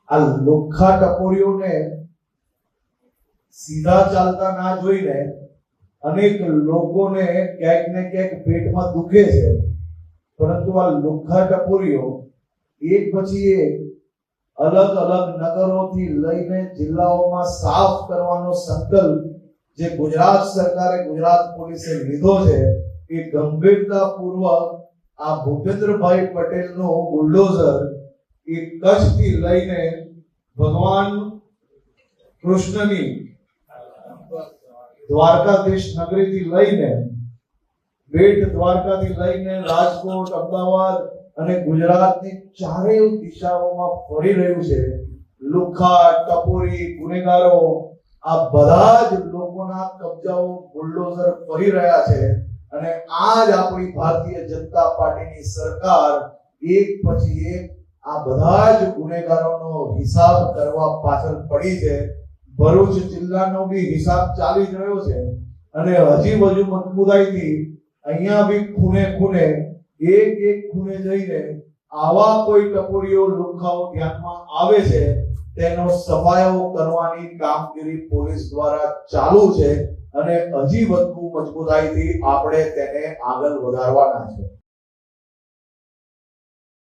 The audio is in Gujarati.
આ લુખ્ખા ટપોરીઓને સીધા ચાલતા ના જોઈને અનેક લોકોને ક્યાંક ને ક્યાંક પેટમાં દુખે છે, પરંતુ આ લુખ્ખા ટપોરીઓ એક પછી એક અલગ અલગ નગરોથી લઈને જિલ્લાઓમાં સાફ કરવાનો સંકલ્પ જે ગુજરાત સરકારે, ગુજરાત પોલીસે લીધો છે, એ ગંભીરતાપૂર્વક આ ભૂપેન્દ્રભાઈ પટેલનો બુલડોઝર એ કચ્છથી લઈને ભગવાન કૃષ્ણની દ્વારકાધીશ નગરીથી લઈને બેટ દ્વારકાથી લઈને રાજકોટ, અમદાવાદ અને ગુજરાતની ચારેય દિશાઓમાં ફરી રહ્યું છે. લુખ્ખા, ટપોરી, ગુનેગારો આ બધા જ લોકોના કબજાઓ બુલડોઝર ફરી રહ્યા છે અને આ જ આપણી ભારતીય જનતા પાર્ટીની સરકાર એક પછી એક આ બધા જ ગુનેગારોનો હિસાબ કરવા પાછળ પડી છે. ભરૂચ જિલ્લાનો બી હિસાબ ચાલી જ રહ્યો છે અને હજી વધુ મજબૂતાઈથી અહીંયા બી ખૂણે ખૂણે એક ખૂણે જઈને આવા કોઈ ટપોરીઓ, લુખ્ખાઓ ધ્યાનમાં આવે છે તેનો સફાયો કરવાની કામગીરી પોલીસ દ્વારા ચાલુ છે અને હજી વધુ મજબૂતાઈથી આપણે તેને આગળ વધારવાના છે.